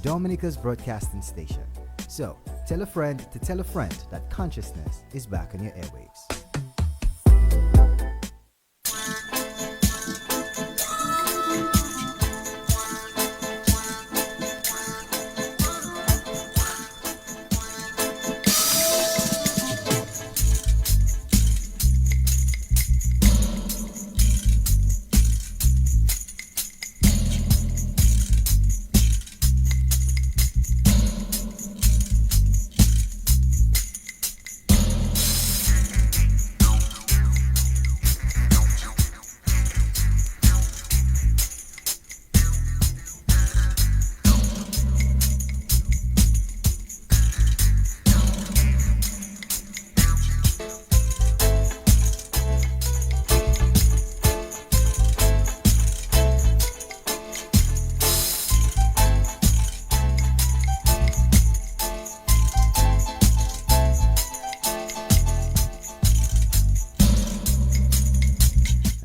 Dominica's broadcasting station. So, tell a friend to tell a friend that consciousness is back on your airwaves.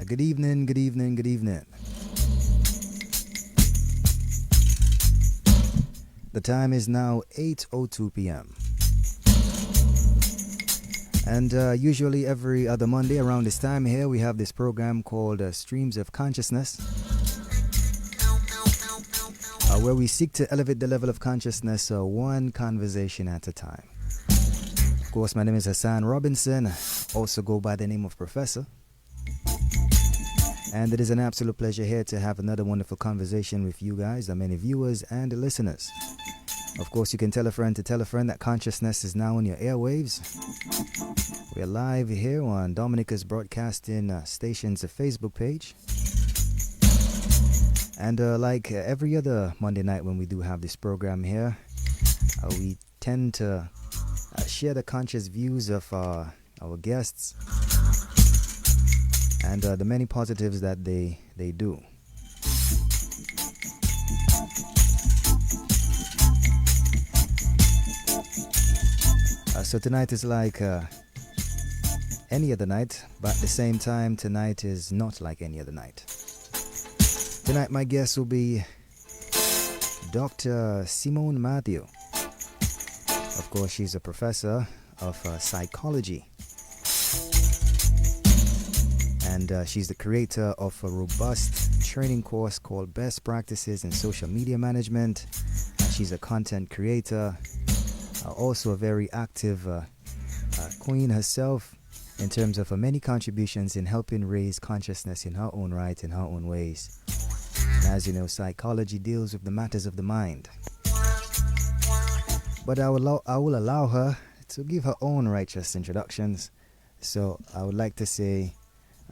Good evening, good evening, good evening. The time is now 8:02 p.m. And usually every other Monday around this time here, we have this program called Streams of Consciousness, where we seek to elevate the level of consciousness one conversation at a time. Of course, my name is Hassan Robinson, also go by the name of Professor. And it is an absolute pleasure here to have another wonderful conversation with you guys, the many viewers and listeners. Of course, you can tell a friend to tell a friend that consciousness is now on your airwaves. We're live here on Dominica's Broadcasting Station's Facebook page. And like every other Monday night when we do have this program here, we tend to share the conscious views of our guests and the many positives that they do. So tonight is like any other night, but at the same time, tonight is not like any other night. Tonight, my guest will be Dr. Simone Mathew. Of course, she's a professor of psychology. And she's the creator of a robust training course called Best Practices in Social Media Management. She's a content creator, also a very active queen herself in terms of many contributions in helping raise consciousness in her own right, in her own ways. And as you know, psychology deals with the matters of the mind. But I will allow her to give her own righteous introductions. So I would like to say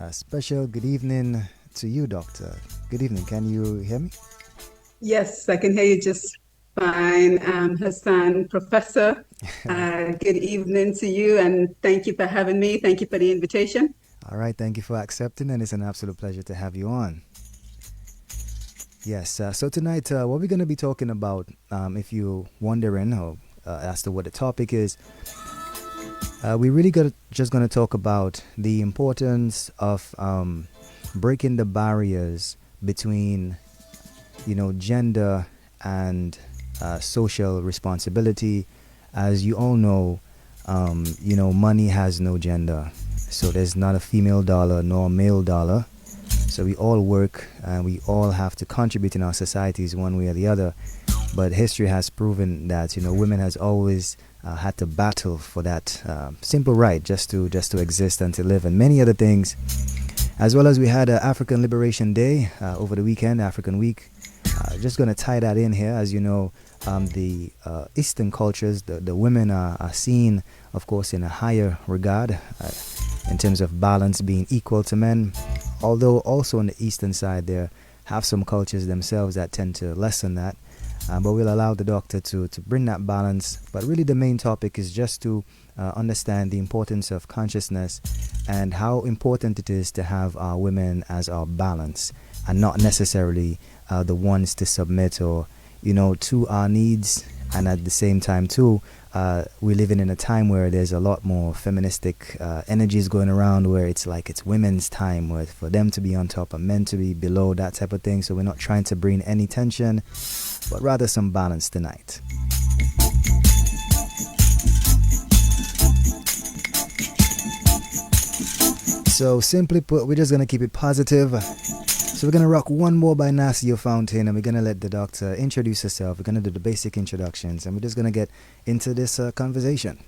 a special good evening to you, Doctor. Good evening. Can you hear me? Yes, I can hear you just fine. Hassan, Professor, good evening to you, and thank you for having me. Thank you for the invitation. All right, thank you for accepting, and it's an absolute pleasure to have you on. Yes, so tonight, what we're going to be talking about, if you're wondering as to what the topic is, we really just going to talk about the importance of breaking the barriers between, gender and social responsibility. As you all know, money has no gender. So there's not a female dollar nor a male dollar. So we all work and we all have to contribute in our societies one way or the other. But history has proven that, women has always had to battle for that simple right just to exist and to live, and many other things. As well as we had African Liberation Day over the weekend, African Week. Just going to tie that in here. As you know, the Eastern cultures, the women are seen, of course, in a higher regard in terms of balance being equal to men. Although also on the Eastern side, there have some cultures themselves that tend to lessen that. But we'll allow the doctor to bring that balance. But really the main topic is just to understand the importance of consciousness and how important it is to have our women as our balance and not necessarily the ones to submit or, to our needs. And at the same time, too, we're living in a time where there's a lot more feministic energies going around, where it's like it's women's time, for them to be on top and men to be below, that type of thing. So we're not trying to bring any tension. but rather some balance tonight. So simply put, we're just going to keep it positive. So we're going to rock one more by Nasio Fountain, and we're going to let the doctor introduce herself. We're going to do the basic introductions, and we're just going to get into this conversation.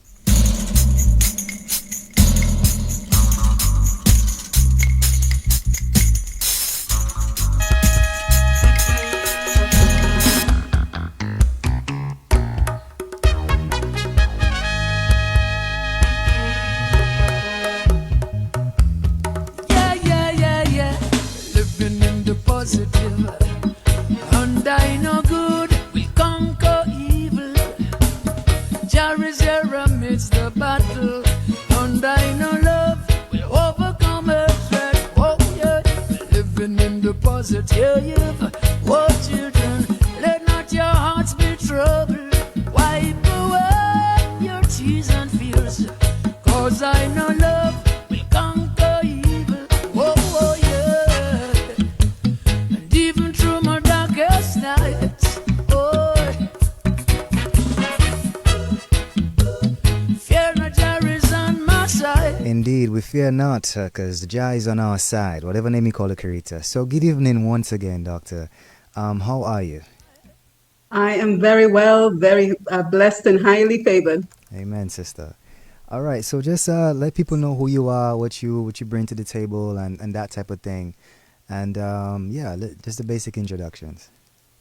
Indeed, we fear not, because Jah is on our side, whatever name you call it, Karita. So good evening once again, Doctor. How are you? I am very well, very blessed and highly favored. Amen, sister. All right, so just let people know who you are, what you bring to the table, and that type of thing. And just the basic introductions.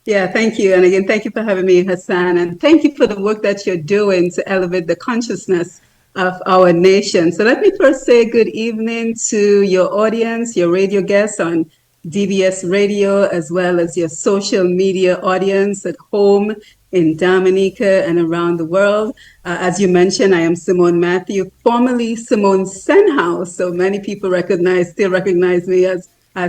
Yeah, thank you. And again, thank you for having me, Hassan. And thank you for the work that you're doing to elevate the consciousness of our nation. So let me first say good evening to your audience, your radio guests on DBS Radio, as well as your social media audience at home in Dominica and around the world. As you mentioned, I am Simone Mathew, formerly Simone Senhouse. So many people still recognize me as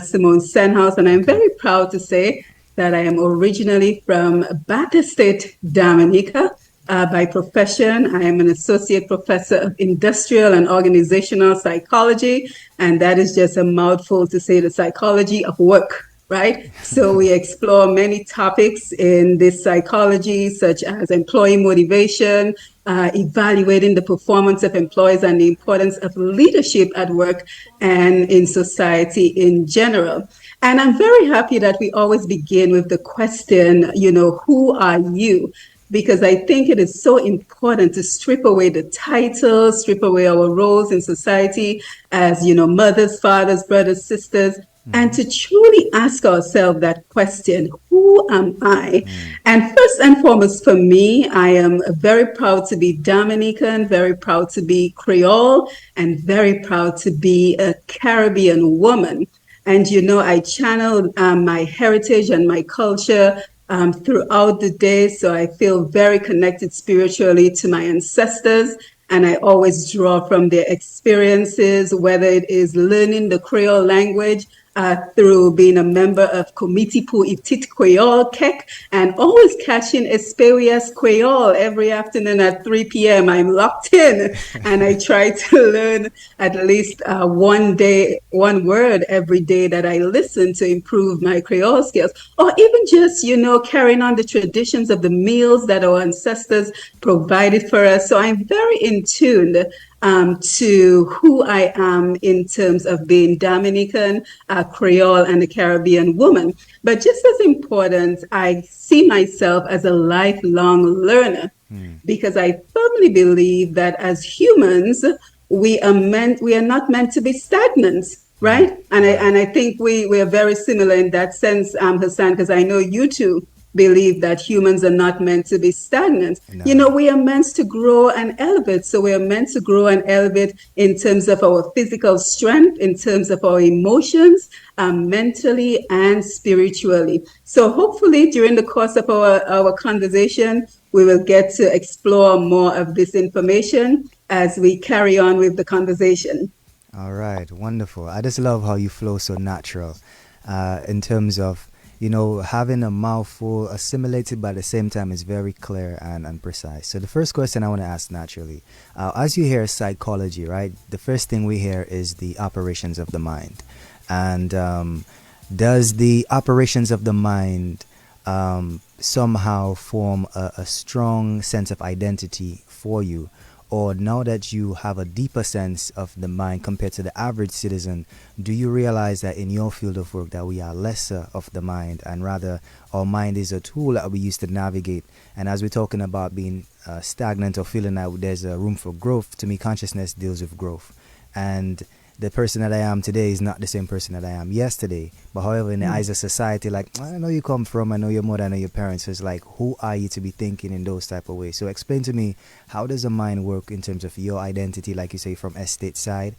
Simone Senhouse. And I'm very proud to say that I am originally from Bath Estate, Dominica. By profession, I am an associate professor of industrial and organizational psychology, and that is just a mouthful to say the psychology of work, right? So we explore many topics in this psychology, such as employee motivation, evaluating the performance of employees and the importance of leadership at work and in society in general. And I'm very happy that we always begin with the question, who are you? Because I think it is so important to strip away the titles, strip away our roles in society as, mothers, fathers, brothers, sisters, and to truly ask ourselves that question, who am I? And first and foremost, for me, I am very proud to be Dominican, very proud to be Creole, and very proud to be a Caribbean woman. And, I channel my heritage and my culture throughout the day. So I feel very connected spiritually to my ancestors. And I always draw from their experiences, whether it is learning the Creole language through being a member of Committee pour Itit Creole Kek, and always catching Esperias Creole every afternoon at 3 p.m. I'm locked in, and I try to learn at least one word every day that I listen to improve my Creole skills, or even just, carrying on the traditions of the meals that our ancestors provided for us. So I'm very in tune to who I am in terms of being Dominican, Creole, and a Caribbean woman. But just as important, I see myself as a lifelong learner because I firmly believe that as humans, we are not meant to be stagnant. Right. And I think we are very similar in that sense, Hassan, because I know you too believe that humans are not meant to be stagnant. No. We are meant to grow and elevate. So we are meant to grow and elevate in terms of our physical strength, in terms of our emotions, mentally and spiritually. So hopefully during the course of our conversation, we will get to explore more of this information as we carry on with the conversation. All right, wonderful. I just love how you flow so natural in terms of, having a mouthful assimilated, but at the same time is very clear and precise. So the first question I want to ask naturally, as you hear psychology, right, the first thing we hear is the operations of the mind. And does the operations of the mind somehow form a strong sense of identity for you? Or now that you have a deeper sense of the mind compared to the average citizen, do you realize that in your field of work that we are lesser of the mind, and rather our mind is a tool that we use to navigate? And as we're talking about being stagnant or feeling that there's a room for growth, to me consciousness deals with growth. And the person that I am today is not the same person that I am yesterday. But however, in the eyes of society, like, I know you come from, I know your mother, I know your parents. So it's like, who are you to be thinking in those type of ways? So explain to me, how does the mind work in terms of your identity, like you say, from estate side,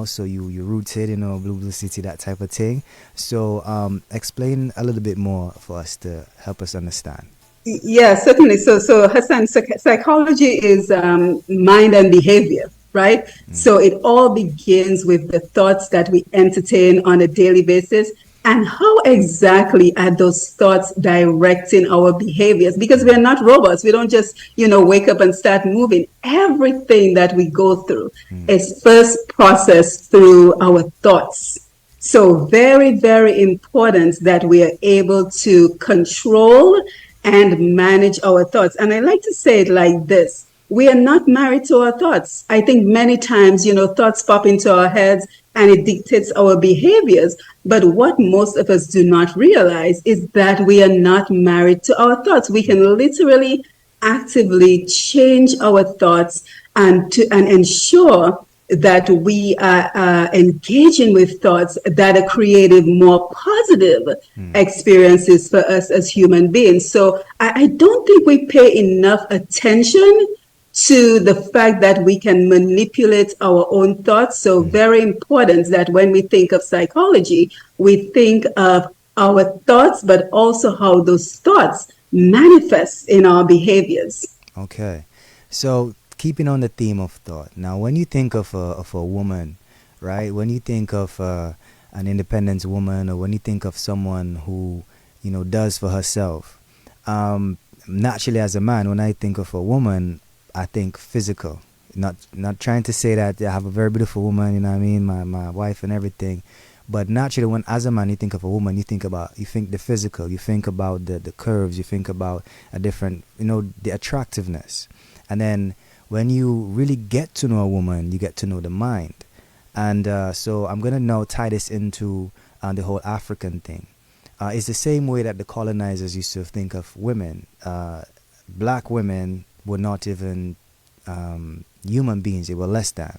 so you rooted, Blue City, that type of thing. So explain a little bit more for us to help us understand. Yeah, certainly. So Hassan, psychology is mind and behavior, right? So it all begins with the thoughts that we entertain on a daily basis, and how exactly are those thoughts directing our behaviors? Because we are not robots. We don't just, wake up and start moving. Everything that we go through is first processed through our thoughts. So very, very important that we are able to control and manage our thoughts. And I like to say it like this: we are not married to our thoughts. I think many times, thoughts pop into our heads and it dictates our behaviors. But what most of us do not realize is that we are not married to our thoughts. We can literally actively change our thoughts and ensure that we are engaging with thoughts that are creating more positive experiences for us as human beings. So I don't think we pay enough attention to the fact that we can manipulate our own thoughts. So very important that when we think of psychology, we think of our thoughts, but also how those thoughts manifest in our behaviors. Okay. So keeping on the theme of thought, now when you think of a woman, right? When you think of an independent woman, or when you think of someone who, does for herself, naturally as a man, when I think of a woman, I think physical. Not trying to say that I have a very beautiful woman, you know what I mean, my wife and everything. But naturally, when as a man you think of a woman, you think the physical, you think about the curves, you think about a different, the attractiveness. And then when you really get to know a woman, you get to know the mind. And so I'm going to now tie this into the whole African thing. It's the same way that the colonizers used to think of women. Black women were not even human beings, they were less than.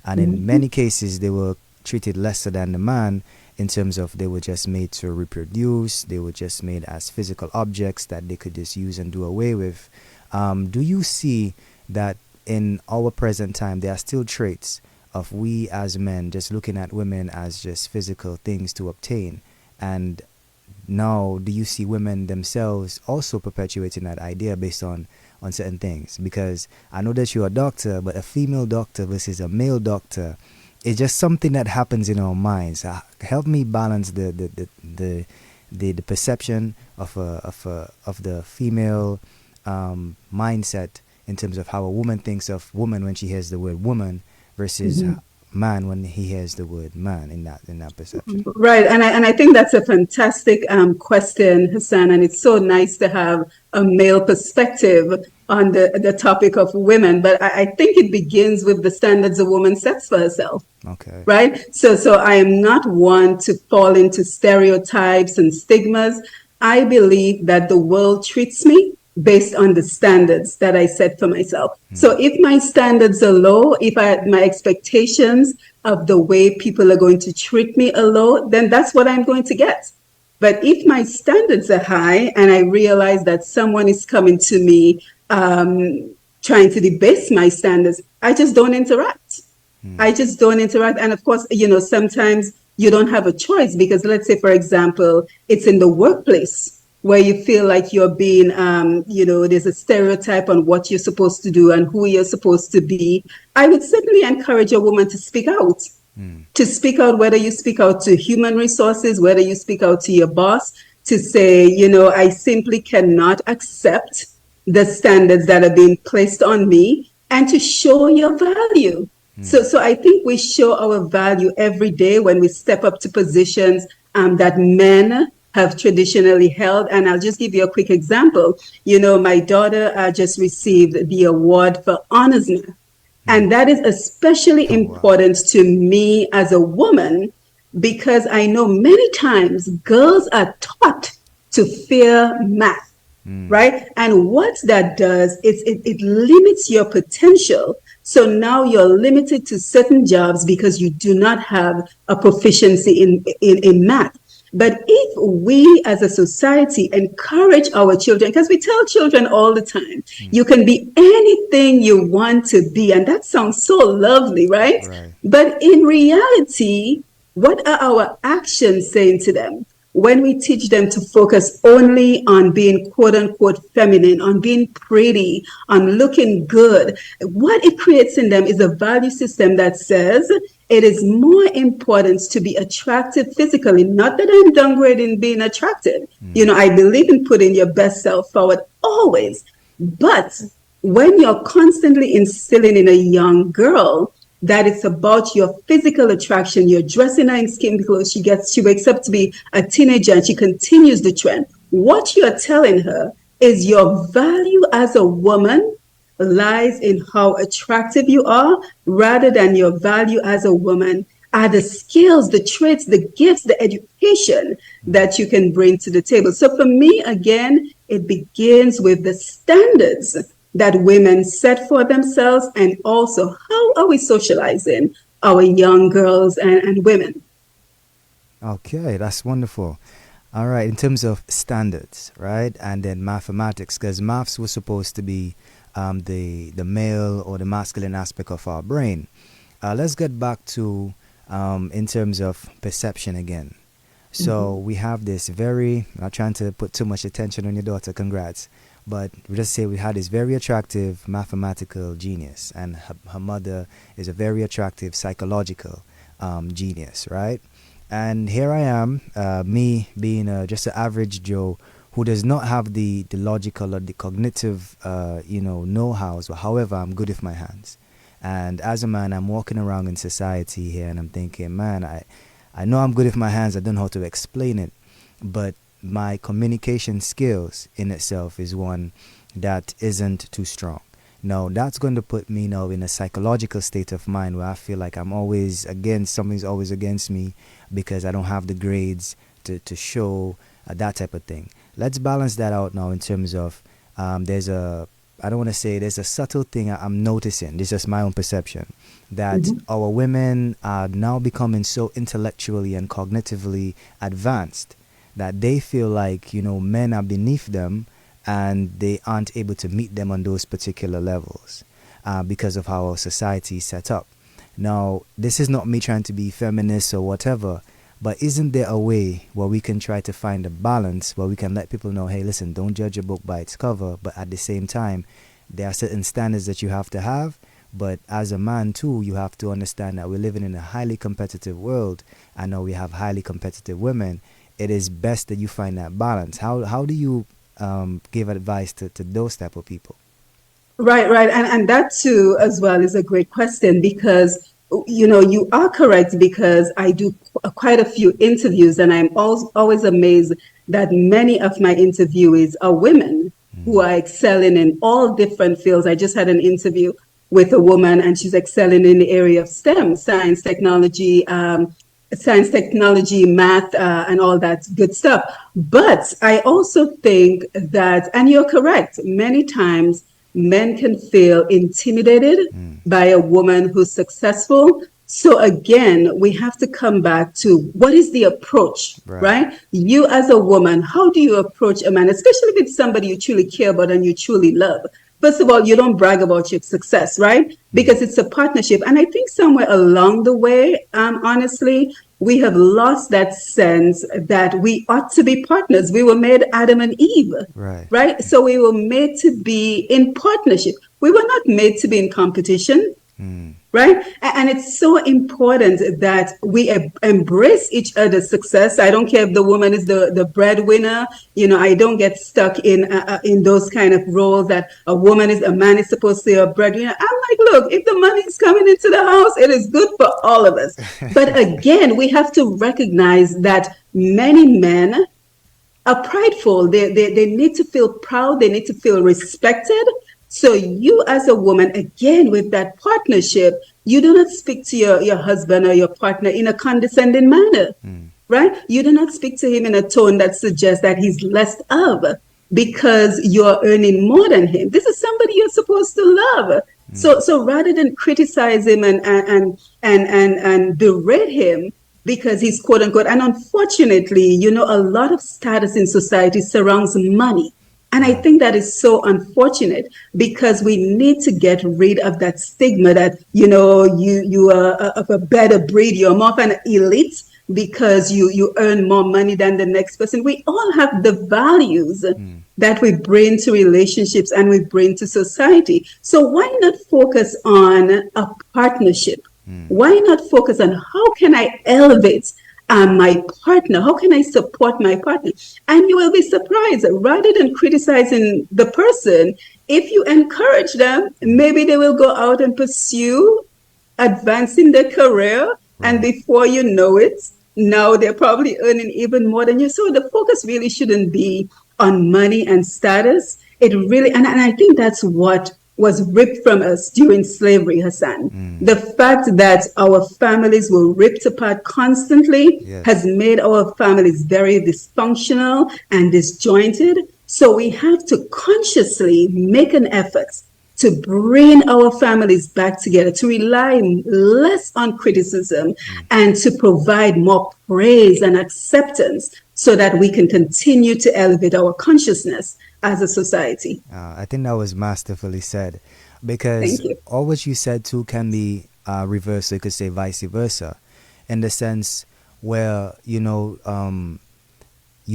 And in many cases, they were treated lesser than the man in terms of they were just made to reproduce, they were just made as physical objects that they could just use and do away with. Do you see that in our present time, there are still traits of we as men just looking at women as just physical things to obtain? And now, do you see women themselves also perpetuating that idea based on certain things? Because I know that you're a doctor, but a female doctor versus a male doctor is just something that happens in our minds. Help me balance the perception of the female mindset in terms of how a woman thinks of woman when she hears the word woman versus man when he hears the word man in that perception. Right, and I think that's a fantastic question, Hassan, and it's so nice to have a male perspective on the topic of women. But I think it begins with the standards a woman sets for herself. Okay. Right. So I am not one to fall into stereotypes and stigmas. I believe that the world treats me based on the standards that I set for myself. So if my standards are low, if my expectations of the way people are going to treat me are low, then that's what I'm going to get. But if my standards are high and I realize that someone is coming to me trying to debase my standards, I just don't interact. I just don't interact. And of course, sometimes you don't have a choice because let's say, for example, it's in the workplace where you feel like you're being, there's a stereotype on what you're supposed to do and who you're supposed to be. I would certainly encourage a woman to speak out, whether you speak out to human resources, whether you speak out to your boss, to say, I simply cannot accept the standards that are being placed on me, and to show your value. So I think we show our value every day when we step up to positions that men have traditionally held. And I'll just give you a quick example. My daughter just received the award for honors math. And that is especially Oh, wow. important to me as a woman because I know many times girls are taught to fear math, right? And what that does is it limits your potential. So now you're limited to certain jobs because you do not have a proficiency in math. But if we as a society encourage our children, because we tell children all the time, you can be anything you want to be. And that sounds so lovely, right? Right. But in reality, what are our actions saying to them? When we teach them to focus only on being quote unquote feminine, on being pretty, on looking good, what it creates in them is a value system that says it is more important to be attractive physically. Not that I'm downgrading being attractive. I believe in putting your best self forward always. But when you're constantly instilling in a young girl that it's about your physical attraction, you're dressing her in skin clothes, she wakes up to be a teenager and she continues the trend. What you're telling her is your value as a woman lies in how attractive you are rather than your value as a woman are the skills, the traits, the gifts, the education that you can bring to the table. So for me, again, it begins with the standards that women set for themselves and also how are we socializing our young girls and women. Okay, that's wonderful. All right, in terms of standards, right, and then mathematics, because maths was supposed to be the male or the masculine aspect of our brain. Let's get back to in terms of perception again. So we have this very, I'm not trying to put too much attention on your daughter, congrats, but we just say we had this very attractive mathematical genius, and her mother is a very attractive psychological genius, right? And here I am, me being just an average Joe who does not have the logical or the cognitive, know-hows, or however, I'm good with my hands. And as a man, I'm walking around in society here and I'm thinking, man, I know I'm good with my hands, I don't know how to explain it, but my communication skills in itself is one that isn't too strong. Now, that's going to put me now in a psychological state of mind where I feel like I'm always against, something's always against me because I don't have the grades to show that type of thing. Let's balance that out now in terms of I don't want to say there's a subtle thing I'm noticing. This is just my own perception that our women are now becoming so intellectually and cognitively advanced that they feel like, men are beneath them and they aren't able to meet them on those particular levels because of how our society is set up. Now, this is not me trying to be feminist or whatever, but isn't there a way where we can try to find a balance where we can let people know, hey, listen, don't judge a book by its cover, but at the same time, there are certain standards that you have to have, but as a man too, you have to understand that we're living in a highly competitive world. I know we have highly competitive women. It is best that you find that balance. How do you give advice to those type of people? Right, right. And that too, as well, is a great question because, you are correct because I do quite a few interviews and I'm always amazed that many of my interviewees are women who are excelling in all different fields. I just had an interview with a woman and she's excelling in the area of STEM, science, technology, math, and all that good stuff. But I also think that, and you're correct, many times men can feel intimidated by a woman who's successful. So again, we have to come back to what is the approach, Right. right? You as a woman, how do you approach a man, especially if it's somebody you truly care about and you truly love? First of all, you don't brag about your success, right? Because it's a partnership. And I think somewhere along the way, honestly, we have lost that sense that we ought to be partners. We were made Adam and Eve, Right. right? So we were made to be in partnership. We were not made to be in competition, right? And it's so important that we embrace each other's success. I don't care if the woman is the breadwinner. I don't get stuck in those kind of roles that a man is supposed to be a breadwinner. I'm like, look, if the money is coming into the house, it is good for all of us. But again, we have to recognize that many men are prideful. They need to feel proud. They need to feel respected. So you as a woman, again, with that partnership, you do not speak to your husband or your partner in a condescending manner, Mm. right? You do not speak to him in a tone that suggests that he's less of because you're earning more than him. This is somebody you're supposed to love. Mm. So rather than criticize him and berate him because he's quote unquote, and unfortunately, a lot of status in society surrounds money. And I Yeah. think that is so unfortunate because we need to get rid of that stigma that, you are of a better breed, you're more of an elite because you earn more money than the next person. We all have the values Mm. that we bring to relationships and we bring to society. So why not focus on a partnership? Mm. Why not focus on how can I elevate my partner? How can I support my partner? And you will be surprised, rather than criticizing the person, if you encourage them, Mm. maybe they will go out and pursue advancing their career. And Right. before you know it, now they're probably earning even more than you. So the focus really shouldn't be on money and status. It really, and I think that's what was ripped from us during slavery, Hassan. Mm. The fact that our families were ripped apart constantly has Yes. made our families very dysfunctional and disjointed. So we have to consciously make an effort to bring our families back together, to rely less on criticism Mm. and to provide more praise and acceptance so that we can continue to elevate our consciousness as a society. I think that was masterfully said, because Thank you. all what you said too can be reversed. So you could say vice versa, in the sense where you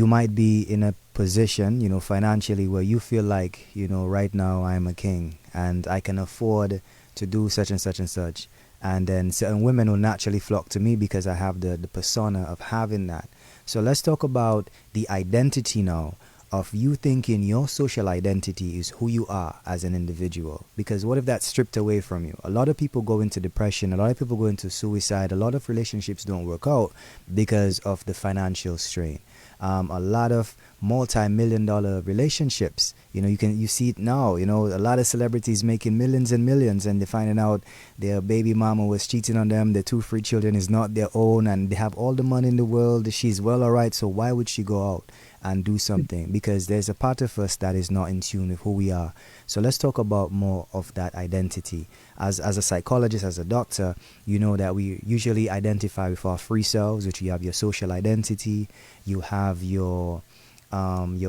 might be in a position, financially, where you feel like, right now I'm a king and I can afford to do such and such and such. And then certain women will naturally flock to me because I have the persona of having that. So let's talk about the identity now of you thinking your social identity is who you are as an individual. Because what if that's stripped away from you? A lot of people go into depression, a lot of people go into suicide, a lot of relationships don't work out because of the financial strain. A lot of multi-million-dollar relationships, you see it now, a lot of celebrities making millions and millions, and they're finding out their baby mama was cheating on them, their 2 free children is not their own, and they have all the money in the world, she's well alright, so why would she go out and do something? Because there's a part of us that is not in tune with who we are. So let's talk about more of that identity. As a psychologist, as a doctor, you know that we usually identify with our free selves, which you have your social identity, you have your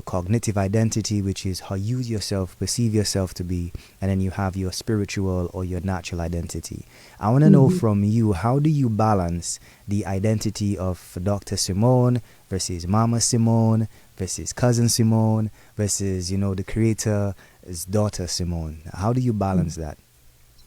cognitive identity, which is how you yourself perceive yourself to be, and then you have your spiritual or your natural identity. I want to know from you, how do you balance the identity of Dr. Simone versus Mama Simone versus cousin Simone versus, the creator's daughter Simone? How do you balance that?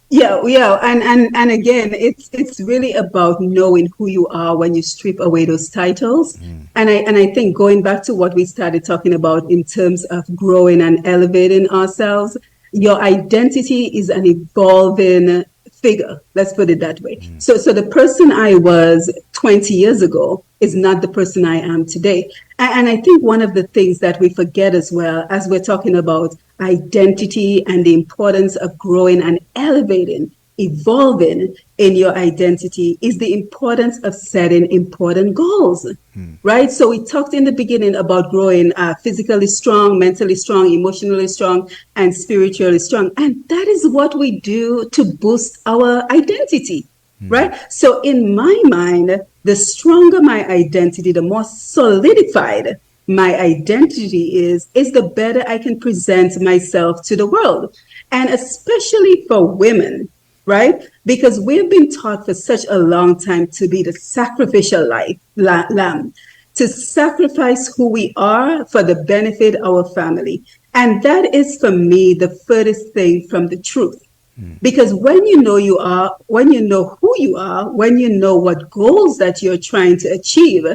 Yeah, and again, it's really about knowing who you are when you strip away those titles. Mm. And I think going back to what we started talking about in terms of growing and elevating ourselves, your identity is an evolving figure. Let's put it that way. Mm. So the person I was 20 years ago is not the person I am today. And I think one of the things that we forget as well, as we're talking about identity and the importance of growing and elevating, evolving in your identity, is the importance of setting important goals. Mm. Right? So we talked in the beginning about growing physically strong, mentally strong, emotionally strong, and spiritually strong. And that is what we do to boost our identity. Mm. Right? So in my mind, the stronger my identity, the more solidified my identity is the better I can present myself to the world. And especially for women, right? Because we've been taught for such a long time to be the sacrificial lamb, to sacrifice who we are for the benefit of our family. And that is for me the furthest thing from the truth. Mm. Because when you know you are, when you know who you are, when you know what goals that you're trying to achieve,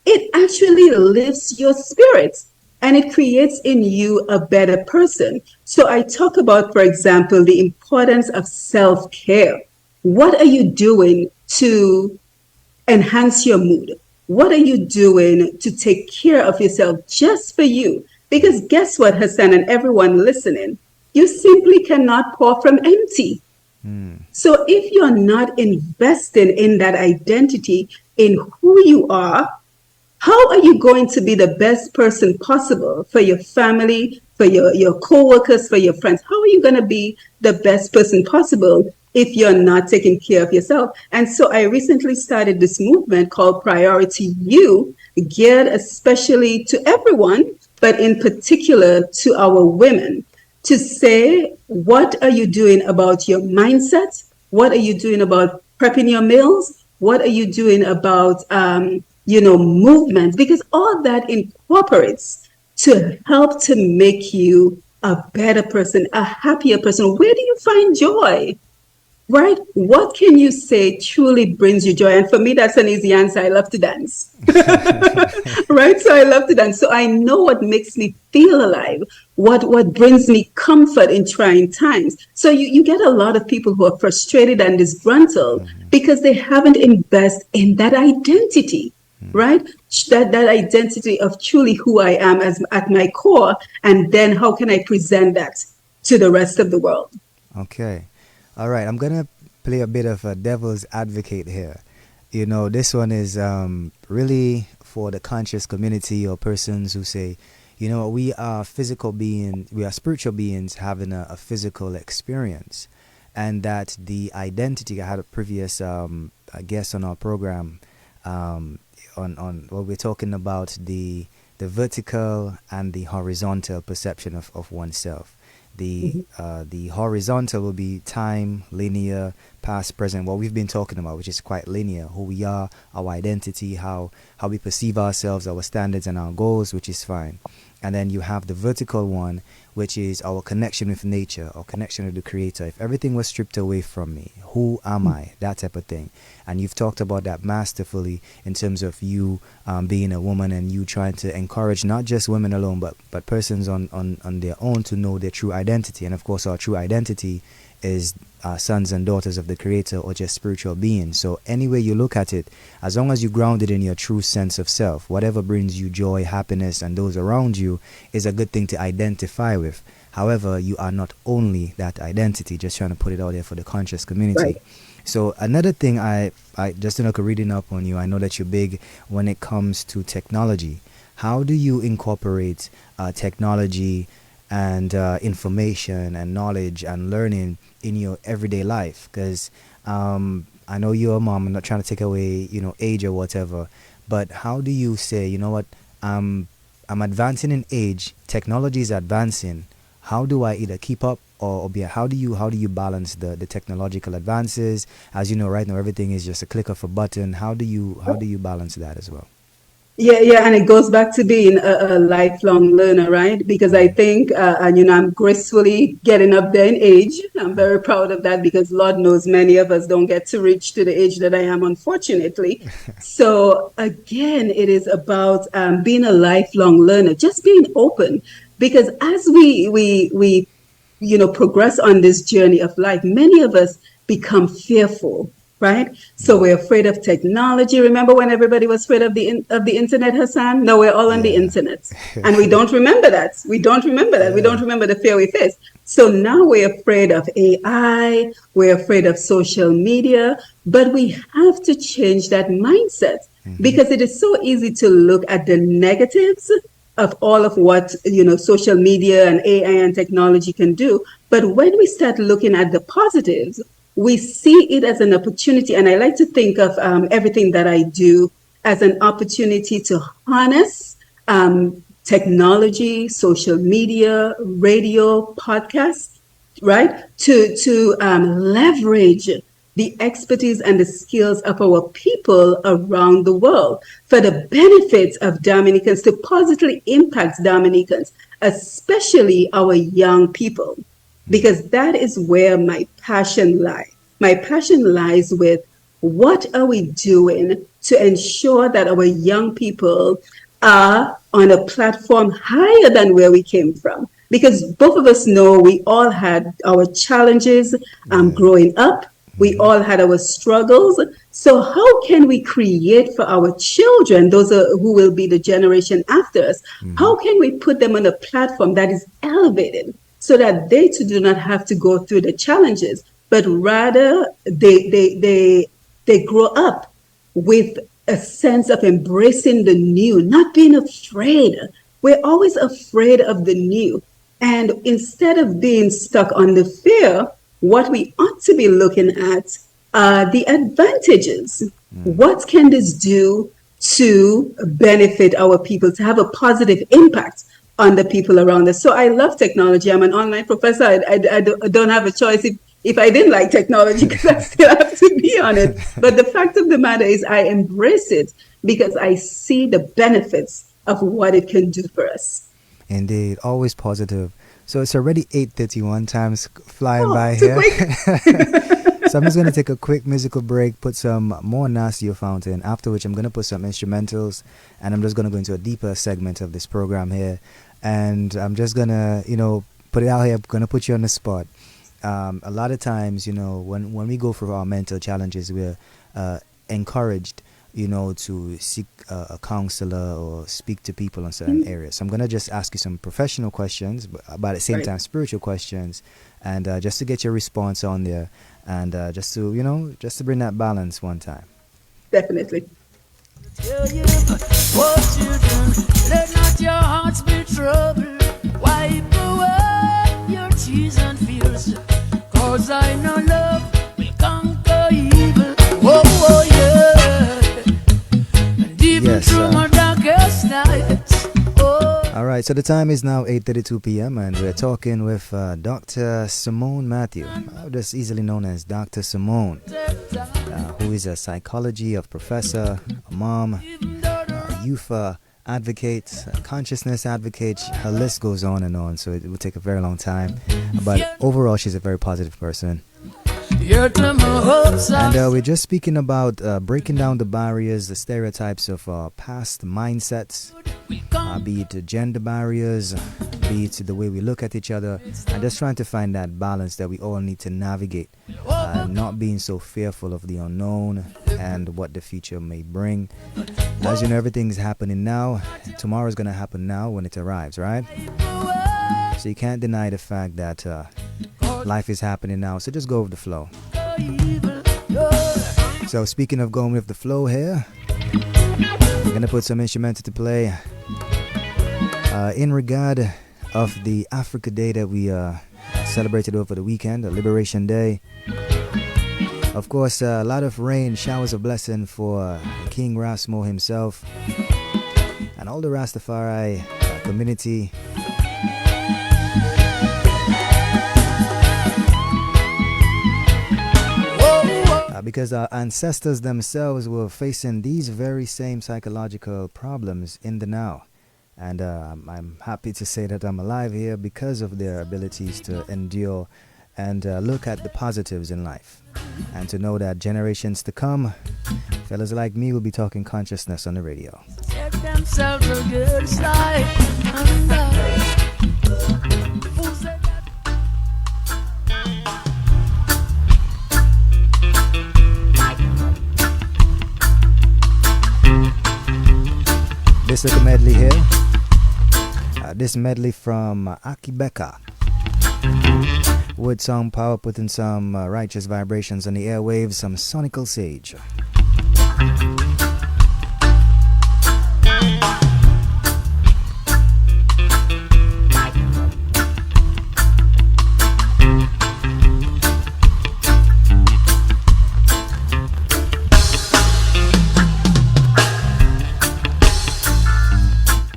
it actually lifts your spirits and it creates in you a better person. So I talk about, for example, the importance of self-care. What are you doing to enhance your mood? What are you doing to take care of yourself just for you? Because guess what, Hassan, and everyone listening, you simply cannot pour from empty. Mm. So if you're not investing in that identity, in who you are, how are you going to be the best person possible for your family, for your co-workers, for your friends? How are you going to be the best person possible if you're not taking care of yourself? And so I recently started this movement called Priority You, geared especially to everyone, but in particular to our women, to say, what are you doing about your mindset? What are you doing about prepping your meals? What are you doing about, movement? Because all that incorporates to help to make you a better person, a happier person. Where do you find joy? Right? What can you say truly brings you joy? And for me, that's an easy answer. I love to dance. Right? So I love to dance. So I know what makes me feel alive, what brings me comfort in trying times. So you get a lot of people who are frustrated and disgruntled because they haven't invested in that identity, right? That identity of truly who I am as at my core, and then how can I present that to the rest of the world? Okay. All right. I'm gonna play a bit of a devil's advocate here. This one is really for the conscious community or persons who say, we are physical beings, we are spiritual beings having a physical experience, and that the identity. I had a previous guest on our program on what we're talking about the vertical and the horizontal perception of oneself. The horizontal will be time, linear, past, present, what we've been talking about, which is quite linear, who we are, our identity, how we perceive ourselves, our standards and our goals, which is fine. And then you have the vertical one, which is our connection with nature, our connection with the creator. If everything was stripped away from me, who am I? That type of thing. And you've talked about that masterfully in terms of you being a woman and you trying to encourage not just women alone, but persons on their own to know their true identity. And of course, our true identity is sons and daughters of the creator or just spiritual beings. So any way you look at it, as long as you ground it in your true sense of self, whatever brings you joy, happiness, and those around you is a good thing to identify with. However, you are not only that identity, just trying to put it out there for the conscious community. Right. So another thing I just reading up on you, I know that you're big when it comes to technology. How do you incorporate technology and information and knowledge and learning in your everyday life? Because I know you're a mom. I'm not trying to take away age or whatever, but how do you say, what, I'm advancing in age, technology is advancing, how do I either keep up or be, how do you balance the technological advances? As you know, right now everything is just a click of a button. How do you balance that as well? Yeah, and it goes back to being a lifelong learner, right? Because I think, and I'm gracefully getting up there in age. I'm very proud of that because Lord knows many of us don't get to reach to the age that I am, unfortunately. So again, it is about being a lifelong learner, just being open. Because as we progress on this journey of life, many of us become fearful, right? So we're afraid of technology. Remember when everybody was afraid of the internet, Hassan? Now we're all on the Yeah. internet, and we don't remember that. We don't remember that. We don't Yeah. remember the fear we face. So now we're afraid of AI. We're afraid of social media, but we have to change that mindset Hmm. because it is so easy to look at the negatives of all of what social media and AI and technology can do. But when we start looking at the positives, we see it as an opportunity. And I like to think of everything that I do as an opportunity to harness technology, social media, radio, podcasts, right? To leverage the expertise and the skills of our people around the world for the benefits of Dominicans, to positively impact Dominicans, especially our young people, because that is where my passion lies. My passion lies with what are we doing to ensure that our young people are on a platform higher than where we came from. Because both of us know we all had our challenges Yeah. growing up. We Hmm. all had our struggles. So how can we create for our children, those who will be the generation after us, Mm-hmm. how can we put them on a platform that is elevated so that they too do not have to go through the challenges, but rather they grow up with a sense of embracing the new, not being afraid. We're always afraid of the new. And instead of being stuck on the fear, what we ought to be looking at are the advantages. Mm. What can this do to benefit our people, to have a positive impact on the people around us? So I love technology. I'm an online professor. I don't have a choice if I didn't like technology because I still have to be on it. But the fact of the matter is, I embrace it because I see the benefits of what it can do for us. Indeed, always positive. So it's already 8:31. Time's flying Oh, by too here. quick. So I'm just gonna take a quick musical break, put some more Nasty Fountain. After which I'm gonna put some instrumentals, and I'm just gonna go into a deeper segment of this program here. And I'm just gonna, put it out here. I'm gonna put you on the spot. A lot of times, when we go through our mental challenges, we're encouraged, to seek a counselor or speak to people in certain areas. So I'm gonna just ask you some professional questions, but at the same Right. time spiritual questions, and just to get your response on there, and just to bring that balance one time. Definitely. Tell you what you done. Let not your hearts be troubled. Wipe away your tears and fears. Cause I know love will conquer evil. Oh, oh yeah. And even Yes, through my darkest nights. Oh, all right, so the time is now 8:32 p.m. and we're talking with Dr. Simone Mathew, just easily known as Dr. Simone, who is a psychology of professor, a mom, a youth advocate, a consciousness advocate. Her list goes on and on, so it will take a very long time. But overall, she's a very positive person. you're to my hopes And are we're just speaking about breaking down the barriers, the stereotypes of past mindsets, be it gender barriers, be it the way we look at each other, and just trying to find that balance that we all need to navigate, not being so fearful of the unknown and what the future may bring. As you know, everything's happening now. Tomorrow's going to happen now when it arrives, right? So you can't deny the fact that life is happening now, so just go with the flow. So speaking of going with the flow here, I'm gonna put some instrumental to play in regard of the Africa Day that we celebrated over the weekend, the Liberation Day. Of course, a lot of rain, showers of blessing for King Rasmo himself and all the Rastafari community. Because our ancestors themselves were facing these very same psychological problems in the now. And I'm happy to say that I'm alive here because of their abilities to endure and look at the positives in life. And to know that generations to come, fellas like me will be talking consciousness on the radio. set themselves a good side. Who said that? This little medley here. This medley from Akibeka. Wood song power putting some righteous vibrations on the airwaves, some sonical sage.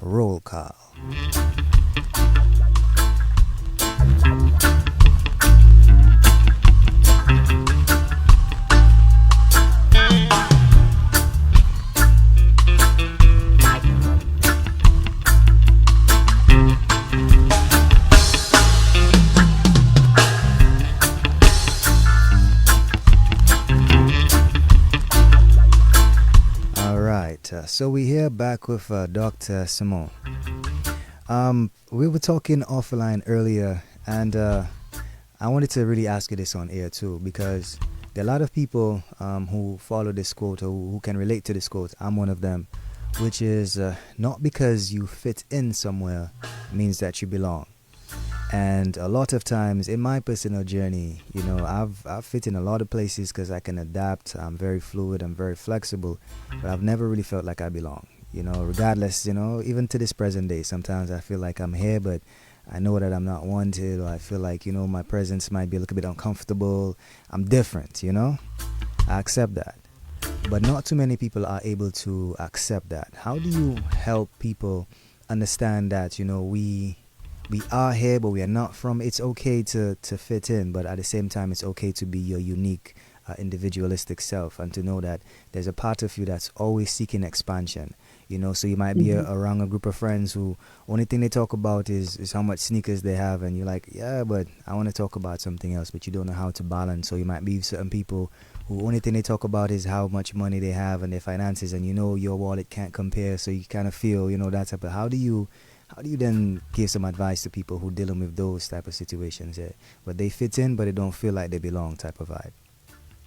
Roll call. So we're here back with Dr. Simone. We were talking offline earlier, and I wanted to really ask you this on air too, because There are a lot of people who follow this quote or who can relate to this quote. I'm one of them, which is not because you fit in somewhere means that you belong. And a lot of times in my personal journey, you know, I've fit in a lot of places because I can adapt. I'm very fluid. I'm very flexible, but I've never really felt like I belong. You know, regardless, you know, even to this present day, sometimes I feel like I'm here, but I know that I'm not wanted, or I feel like, you know, my presence might be a little bit uncomfortable. I'm different, you know. I accept that, but not too many people are able to accept that. How do you help people understand that, you know, we are here, but we are not from? It's okay to fit in, but at the same time, it's okay to be your unique, individualistic self, and to know that there's a part of you that's always seeking expansion. You know, so you might be around a group of friends who only thing they talk about is how much sneakers they have, and you're like, yeah, but I want to talk about something else, but you don't know how to balance. So you might be certain people who only thing they talk about is how much money they have and their finances, and you know your wallet can't compare, so you kind of feel, you know, that type of. How do you then give some advice to people who dealing with those type of situations, but they fit in, but they don't feel like they belong type of vibe?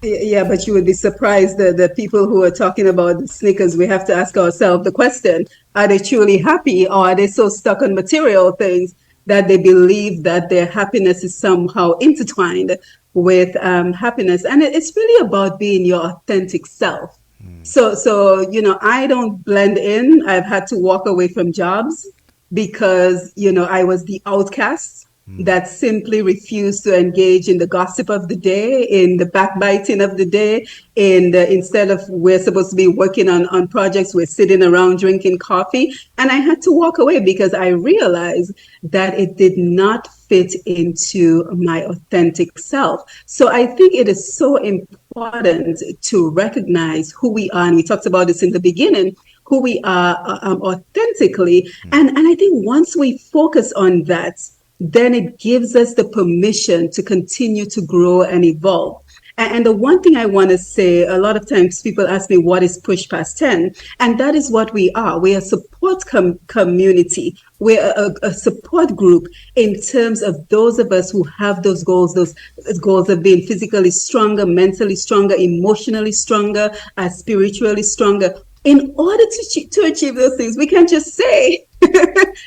Yeah, but you would be surprised that the people who are talking about the sneakers, we have to ask ourselves the question, are they truly happy, or are they so stuck on material things that they believe that their happiness is somehow intertwined with happiness? And it's really about being your authentic self. So, you know, I don't blend in. I've had to walk away from jobs because, you know, I was the outcast that simply refused to engage in the gossip of the day, in the backbiting of the day, instead of we're supposed to be working on projects, we're sitting around drinking coffee. And I had to walk away because I realized that it did not fit into my authentic self. So I think it is so important to recognize who we are. And we talked about this in the beginning, who we are authentically. And I think once we focus on that, then it gives us the permission to continue to grow and evolve. And the one thing I want to say, a lot of times people ask me, what is Push Past 10? And that is what we are. We're a support community. We're a support group in terms of those of us who have those goals of being physically stronger, mentally stronger, emotionally stronger, spiritually stronger. In order to achieve those things, we can't just say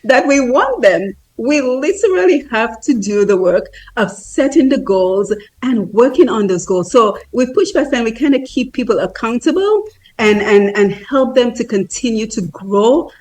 that we want them. We literally have to do the work of setting the goals and working on those goals. So with Push Past 10, we kind of keep people accountable and help them to continue to grow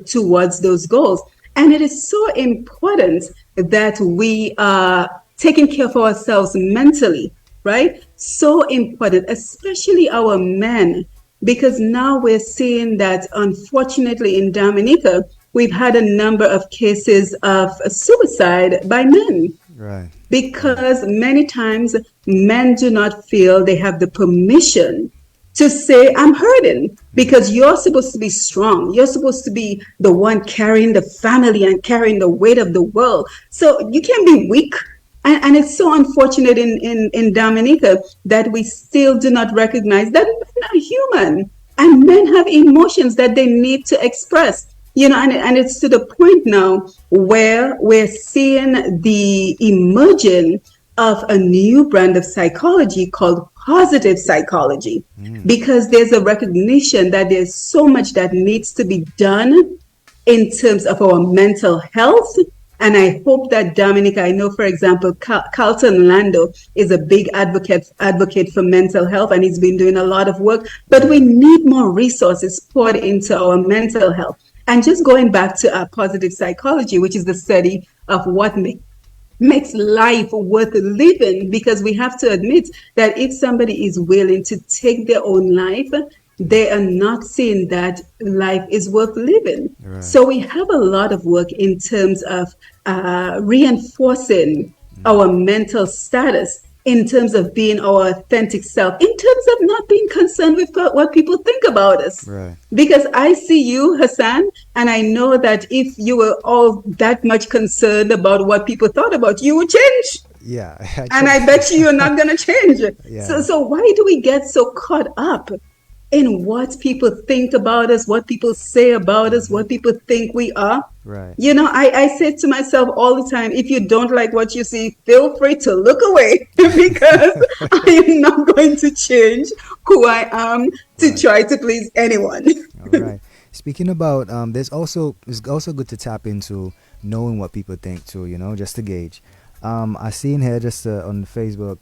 towards those goals. And it is so important that we are taking care of ourselves mentally, right? So important, especially our men, because now we're seeing that unfortunately in Dominica, we've had a number of cases of suicide by men. Right. Because many times men do not feel they have the permission to say, I'm hurting, because you're supposed to be strong. You're supposed to be the one carrying the family and carrying the weight of the world. So you can't be weak. And it's so unfortunate in Dominica that we still do not recognize that men are human and men have emotions that they need to express. You know, and it's to the point now where we're seeing the emerging of a new brand of psychology called positive psychology, because there's a recognition that there's so much that needs to be done in terms of our mental health. And I hope that Dominica, I know, for example, Carlton Lando is a big advocate for mental health, and he's been doing a lot of work, but we need more resources poured into our mental health. And just going back to positive psychology, which is the study of what makes life worth living, because we have to admit that if somebody is willing to take their own life, they are not seeing that life is worth living. Right. So we have a lot of work in terms of reinforcing our mental status, in terms of being our authentic self, in terms of not being concerned with what people think about us. Right. Because I see you, Hassan, and I know that if you were all that much concerned about what people thought about you, would change. Yeah. And I bet you're not going to change. Yeah. So why do we get so caught up in what people think about us, what people say about us, what people think we are. Right. I say to myself all the time, if you don't like what you see, feel free to look away because I am not going to change who I am to Right. try to please anyone. All right. Speaking about, it's also good to tap into knowing what people think too. Just to gauge. I seen here just on Facebook,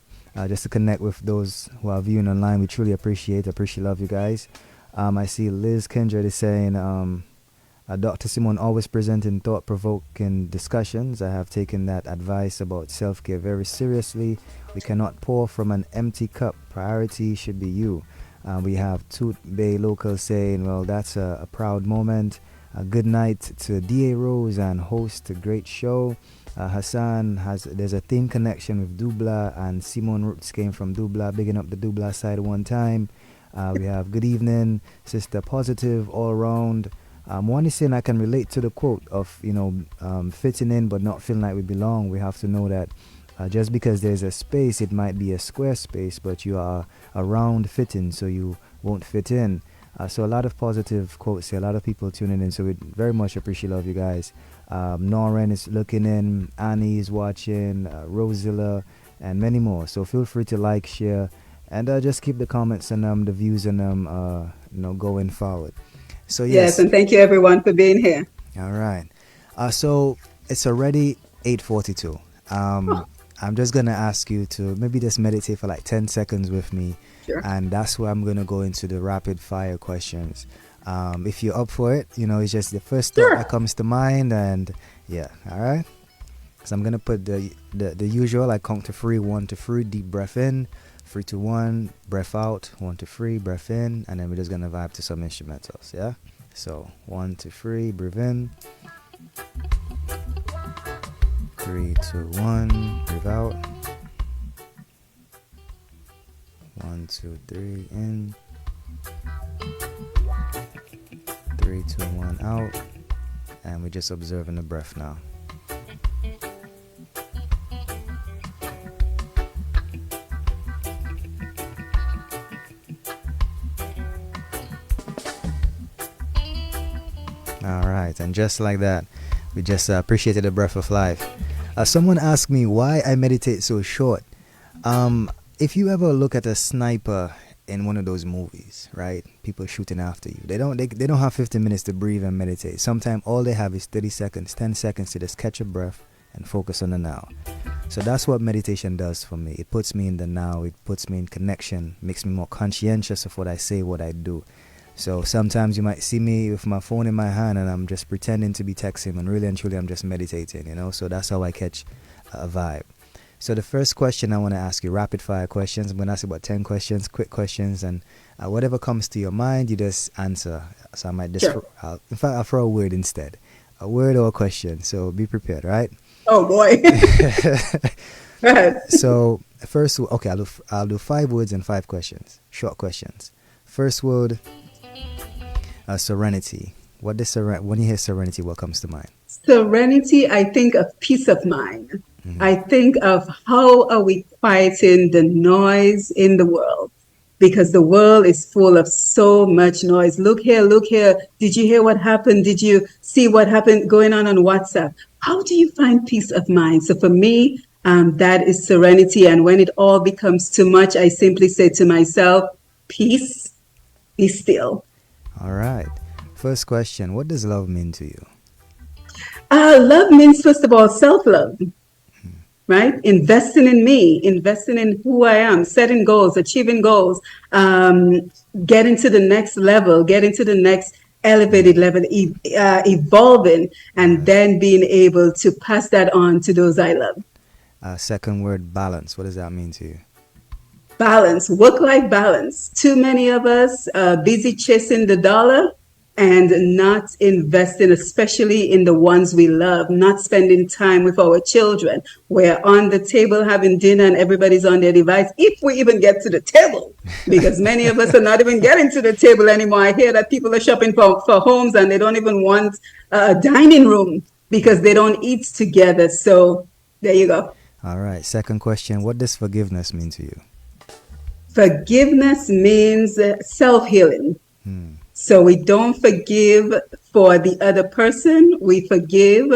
just to connect with those who are viewing online. We truly appreciate love you guys. I see Liz Kindred is saying, Dr. Simone always presenting thought-provoking discussions. I have taken that advice about self-care very seriously. We cannot pour from an empty cup. Priority should be you. We have Toot Bay Local saying, well, that's a proud moment. A good night to D.A. Rose and host a great show. Hassan there's a thin connection with Dubla, and Simone Roots came from Dubla, bigging up the Dubla side one time. We have good evening, Sister Positive all around. One is saying I can relate to the quote of, fitting in but not feeling like we belong. We have to know that just because there's a space, it might be a square space, but you are a round fitting, so you won't fit in. So a lot of positive quotes here, a lot of people tuning in, so we very much appreciate love you guys. Norren is looking in, Annie is watching, Rosilla, and many more. So feel free to like, share, and just keep the comments and the views and going forward. So Yes, and thank you everyone for being here. All right. So it's already 8:42. I'm just gonna ask you to maybe just meditate for like 10 seconds with me, Sure. and that's where I'm gonna go into the rapid fire questions. If you're up for it, it's just the first thought Sure. that comes to mind, and yeah, all right. So I'm gonna put the usual. I count to 3, 1 to 3, deep breath in, 3 to 1, breath out, 1 to 3, breath in, and then we're just gonna vibe to some instrumentals. Yeah. So 1 to 3, breathe in. 3, 2, 1, breathe out. 1, 2, 3, in. 3, 2, 1, out. And we're just observing the breath now. All right, and just like that, we just appreciated the breath of life. Someone asked me why I meditate so short. If you ever look at a sniper in one of those movies, right? People shooting after you. They don't have 15 minutes to breathe and meditate. Sometimes all they have is 30 seconds, 10 seconds to just catch a breath and focus on the now. So that's what meditation does for me. It puts me in the now. It puts me in connection, makes me more conscientious of what I say, what I do. So sometimes you might see me with my phone in my hand and I'm just pretending to be texting, and really and truly I'm just meditating, So that's how I catch a vibe. So the first question I want to ask you, rapid fire questions. I'm going to ask you about 10 questions, quick questions, and whatever comes to your mind, you just answer. So I might just, Sure. in fact, I'll throw a word instead. A word or a question. So be prepared, right? Oh boy. Go ahead. So first, okay, I'll do 5 words and 5 questions, short questions. First word, serenity. When you hear serenity, what comes to mind? Serenity, I think of peace of mind. I think of how are we quieting the noise in the world, because the world is full of so much noise. Look here, look here. Did you hear what happened? Did you see what happened going on WhatsApp? How do you find peace of mind? So for me, that is serenity. And when it all becomes too much, I simply say to myself, peace, be still. All right. First question, what does love mean to you? Love means, first of all, self-love. Right? Investing in me, investing in who I am, setting goals, achieving goals, getting to the next level, getting to the next elevated level, evolving, and then being able to pass that on to those I love. Second word, balance. What does that mean to you? Balance, work-life balance. Too many of us are busy chasing the dollar and not investing, especially in the ones we love, not spending time with our children. We're on the table having dinner and everybody's on their device, if we even get to the table, because many of us are not even getting to the table anymore. I hear that people are shopping for homes and they don't even want a dining room because they don't eat together. So there you go. All right. Second question, what does forgiveness mean to you? Forgiveness means self-healing. Hmm. So we don't forgive for the other person, we forgive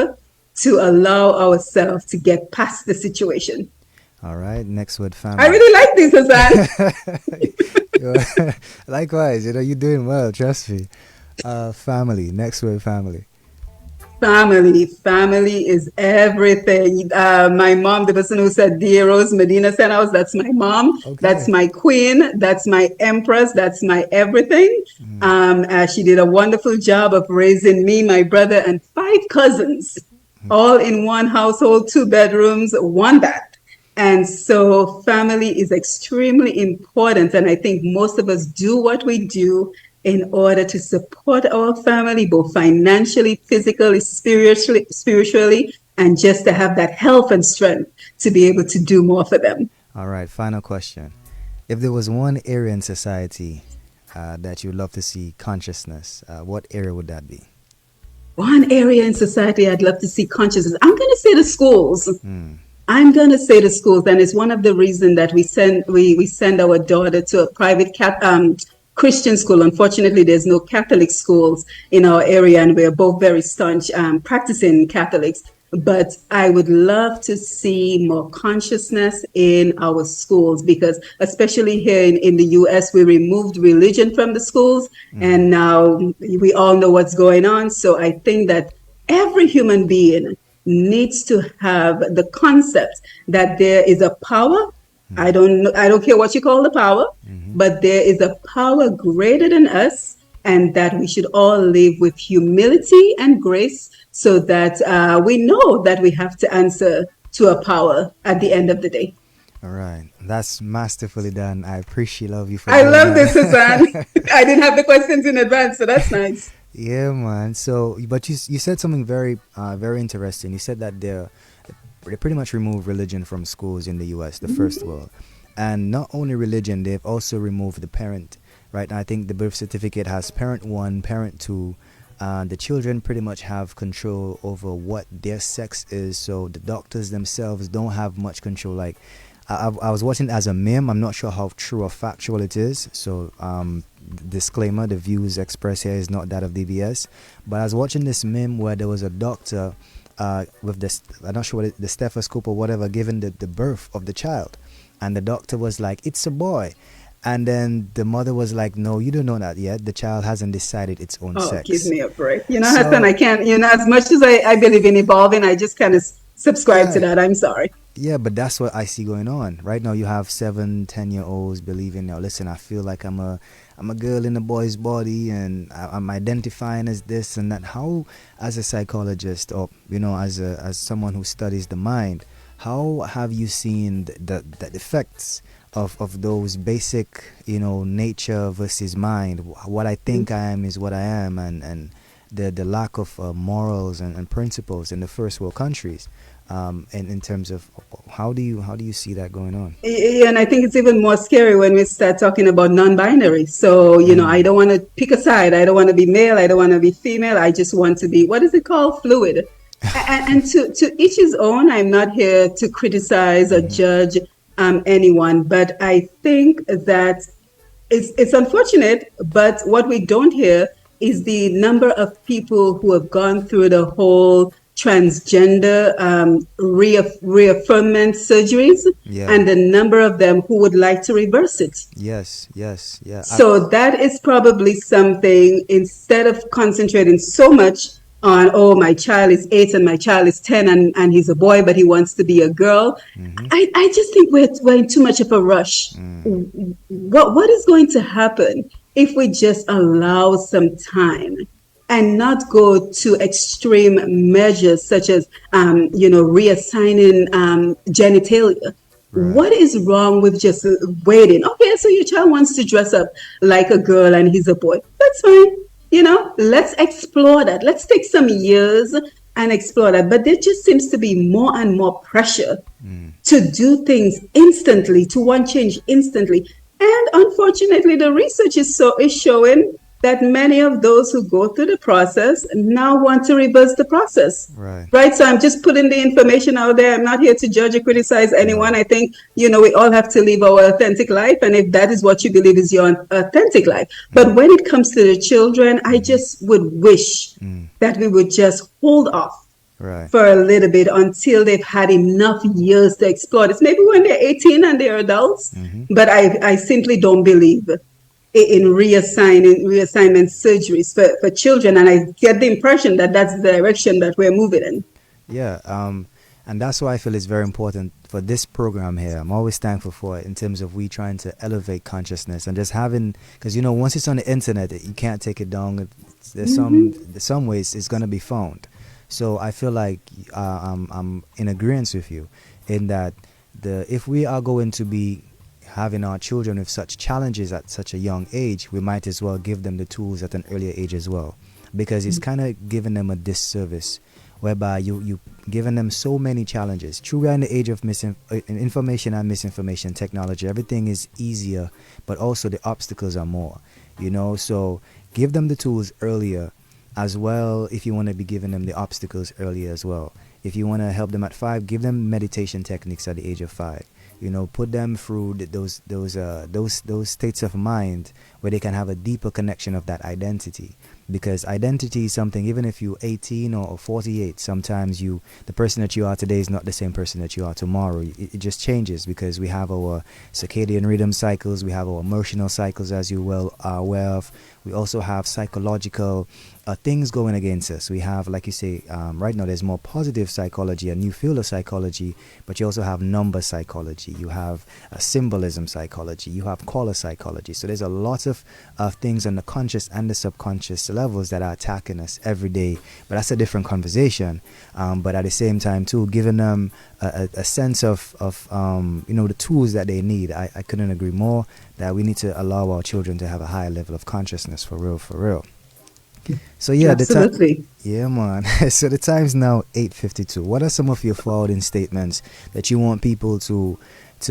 to allow ourselves to get past the situation. All right. Next word, I family. really like this, Hassan. Likewise, you're doing well. Trust me. Family. Next word, family. Family, family is everything. My mom, the person who said Dear Rose Medina Senhouse, that's my mom. That's Okay. my queen. That's my empress. That's my everything. Mm. She did a wonderful job of raising me, my brother, and five cousins, all in one household, two bedrooms, one bath. And so family is extremely important. And I think most of us do what we do in order to support our family, both financially, physically, spiritually, and just to have that health and strength to be able to do more for them. All right. Final question. If there was one area in society that you would love to see consciousness, what area would that be? One area in society I'd love to see consciousness. I'm going to say the schools. Mm. I'm going to say the schools, and it's one of the reasons that we send our daughter to a private Christian school. Unfortunately, there's no Catholic schools in our area, and we're both very staunch practicing Catholics. But I would love to see more consciousness in our schools because, especially here in the US, we removed religion from the schools, and now we all know what's going on. So I think that every human being needs to have the concept that there is a power. I don't care what you call the power, but there is a power greater than us, and that we should all live with humility and grace so that we know that we have to answer to a power at the end of the day. All right. That's masterfully done. I appreciate love you for I doing love this, Suzanne. that. I didn't have the questions in advance, so that's nice. Yeah, man. So, but you said something very interesting. You said that they pretty much removed religion from schools in the U.S., the first world, and not only religion, they've also removed the parent. Right now, I think the birth certificate has parent one, parent two. The children pretty much have control over what their sex is, so the doctors themselves don't have much control. Like, I was watching it as a meme. I'm not sure how true or factual it is. So, disclaimer: the views expressed here is not that of DBS. But I was watching this meme where there was a doctor with this, I'm not sure what the stethoscope or whatever, giving the birth of the child, and the doctor was like, "It's a boy." And then the mother was like, "No, you don't know that yet. The child hasn't decided its own Oh, sex." give me a break. You know, So, Hassan, I can't, as much as I believe in evolving, I just kind of subscribe to yeah, that. I'm sorry. yeah, but that's what I see going on right now. You have 7, 10-year-olds believing now. Listen, I feel like I'm a girl in a boy's body, and I'm identifying as this and that. How, as a psychologist, or as someone who studies the mind, how have you seen the effects of those basic, nature versus mind? What I think I am is what I am, and the lack of morals and principles in the first world countries, and in terms of how do you see that going on? Yeah, and I think it's even more scary when we start talking about non-binary. So, I Mm. don't want to pick a side. I don't want to be male. I don't want to be female. I just want to be, what is it called? Fluid. And to each his own. I'm not here to criticize or Mhm. judge anyone, but I think that it's unfortunate, but what we don't hear is the number of people who have gone through the whole transgender reaffirmment surgeries, Yeah. and the number of them who would like to reverse it. Yes. Yes. Yeah. So that is probably something, instead of concentrating so much on, oh, my child is 8 and my child is 10 and he's a boy, but he wants to be a girl. Mhm. I just think we're in too much of a rush. Mm. What is going to happen if we just allow some time and not go to extreme measures such as, reassigning genitalia? Right. What is wrong with just waiting? Okay, so your child wants to dress up like a girl and he's a boy. That's fine. Let's explore that. Let's take some years and explore that. But there just seems to be more and more pressure Mm. to do things instantly, to want change instantly. And unfortunately, the research is showing that many of those who go through the process now want to reverse the process. Right. Right. So I'm just putting the information out there. I'm not here to judge or criticize anyone. No. I think, we all have to live our authentic life. And if that is what you believe is your authentic life. But when it comes to the children, I just would wish that we would just hold off Right. for a little bit until they've had enough years to explore this. Maybe when they're 18 and they're adults, but I simply don't believe in reassignment surgeries for children. And I get the impression that that's the direction that we're moving in. Yeah. And that's why I feel it's very important for this program here. I'm always thankful for it in terms of we trying to elevate consciousness and just having, because once it's on the internet, you can't take it down. There's some ways it's gonna be found. So I feel like I'm in agreement with you in that if we are going to be having our children with such challenges at such a young age, we might as well give them the tools at an earlier age as well, because it's kind of giving them a disservice whereby you giving them so many challenges. True, we're in the age of information and misinformation technology. Everything is easier, but also the obstacles are more, so give them the tools earlier as well. If you want to be giving them the obstacles earlier as well, if you want to help them at 5, give them meditation techniques at the age of 5. Put them through those states of mind where they can have a deeper connection of that identity, because identity is something, even if you're 18 or 48, sometimes the person that you are today is not the same person that you are tomorrow. It just changes because we have our circadian rhythm cycles, we have our emotional cycles, as you well are aware of. We also have psychological things going against us. We have, like you say, right now there's more positive psychology, a new field of psychology, but you also have number psychology, you have symbolism psychology, you have caller psychology. So there's a lot of things on the conscious and the subconscious levels that are attacking us every day. But that's a different conversation. But at the same time too, giving them a sense of the tools that they need. I couldn't agree more that we need to allow our children to have a higher level of consciousness for real. So yeah, absolutely. Yeah, man. So the time's now 8:52. What are some of your forwarding statements that you want people to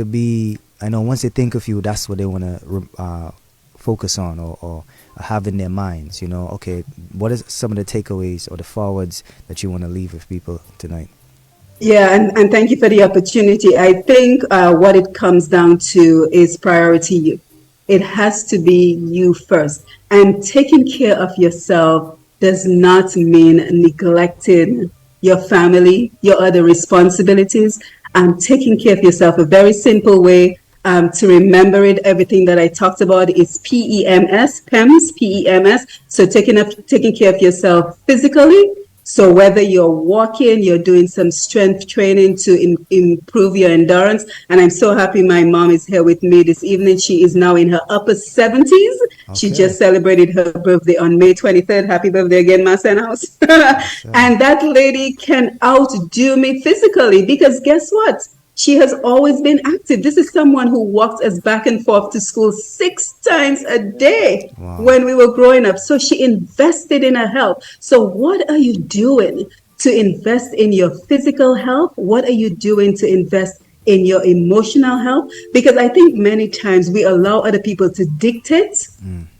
be? I know once they think of you, that's what they want to focus on or have in their minds. Okay, what is some of the takeaways or the forwards that you want to leave with people tonight? Yeah, and thank you for the opportunity. I think what it comes down to is priority you. It has to be you first. And taking care of yourself does not mean neglecting your family, your other responsibilities. Taking care of yourself, a very simple way to remember it, everything that I talked about is PEMS, PEMS, PEMS. So taking care of yourself physically. So whether you're walking, you're doing some strength training to improve your endurance. And I'm so happy my mom is here with me this evening. She is now in her upper 70s. Okay. She just celebrated her birthday on May 23rd. Happy birthday again, Ma Senhouse. And that lady can outdo me physically because guess what? She has always been active. This is someone who walked us back and forth to school 6 times a day. Wow. When we were growing up. So she invested in her health. So what are you doing to invest in your physical health? What are you doing to invest in your emotional health? Because I think many times we allow other people to dictate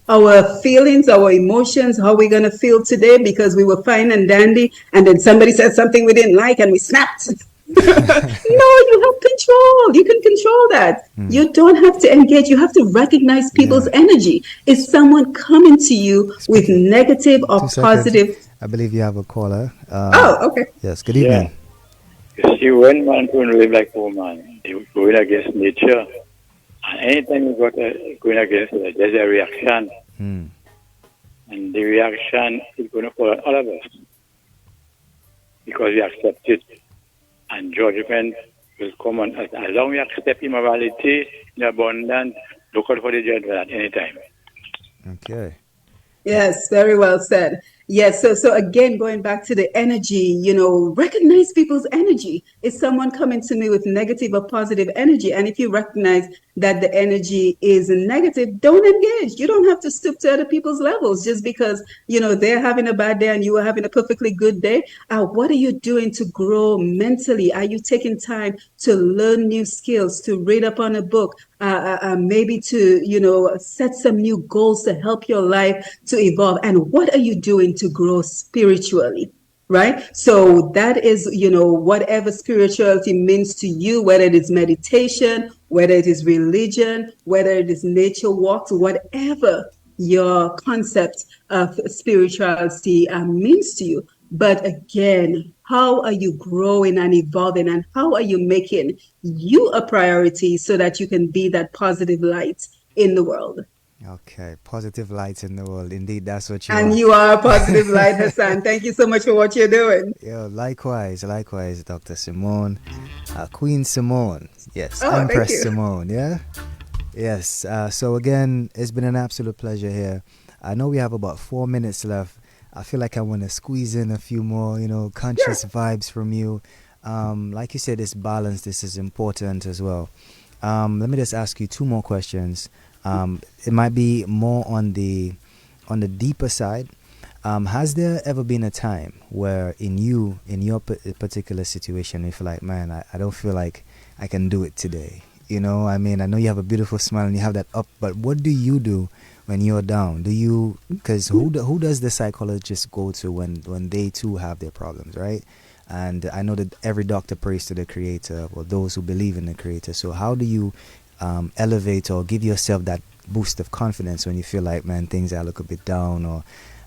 our feelings, our emotions, how we're going to feel today because we were fine and dandy. And then somebody said something we didn't like and we snapped. No, you have control. You can control that. You don't have to engage. You have to recognize people's energy. Is someone coming to you with negative or positive? I believe you have a caller. Okay. Yes, good evening. You see, when man can live like woman, they going against nature. And anytime you got going against it, there's a reaction. And the reaction is going to fall on all of us. Because we accept it. And judgment will come on us. As long as we accept immorality in abundance, look out for the judgment at any time. Okay. Yes, very well said. Yes, so again, going back to the energy, recognize people's energy. Is someone coming to me with negative or positive energy? And if you recognize that the energy is negative, don't engage. You don't have to stoop to other people's levels just because, they're having a bad day and you are having a perfectly good day. What are you doing to grow mentally? Are you taking time to learn new skills, to read up on a book, maybe to, set some new goals to help your life to evolve? And what are you doing to grow spiritually? Right. So that is, whatever spirituality means to you, whether it is meditation, whether it is religion, whether it is nature walks, whatever your concept of spirituality means to you. But again, how are you growing and evolving, and how are you making you a priority so that you can be that positive light in the world? Okay, positive lights in the world. Indeed, that's what you And are. you are a positive light, Hassan. Thank you so much for what you're doing. Yeah, likewise, Dr. Simone, Queen Simone. Yes, Oh, thank Empress you. Simone. Yeah, yes. So again, it's been an absolute pleasure here. I know we have about 4 minutes left. I feel like I want to squeeze in a few more, conscious vibes from you. Like you said, this balance, this is important as well. Let me just ask you two more questions. It might be more on the deeper side. Has there ever been a time where in your particular situation, you feel like, man, I don't feel like I can do it today? I mean, I know you have a beautiful smile and you have that up, but what do you do when you're down? Because who does the psychologist go to when they too have their problems, right? And I know that every doctor prays to the Creator, or those who believe in the Creator. So how do you elevate or give yourself that boost of confidence when you feel like, man, things are look a bit down, or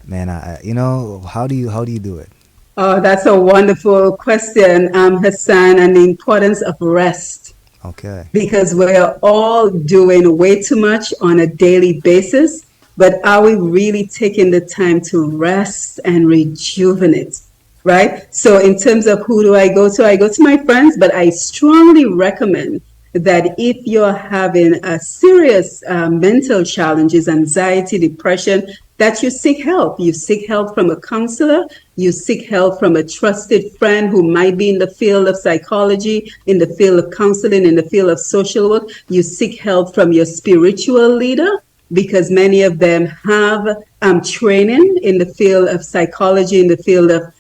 man, how do you do it? Oh, that's a wonderful question, Hassan, and the importance of rest. Okay. Because we're all doing way too much on a daily basis, but are we really taking the time to rest and rejuvenate? Right? So in terms of who do I go to? I go to my friends, but I strongly recommend that if you're having a serious mental challenges, anxiety, depression, that you seek help. You seek help from a counselor. You seek help from a trusted friend who might be in the field of psychology, in the field of counseling, in the field of social work. You seek help from your spiritual leader, because many of them have training in the field of psychology, in the field of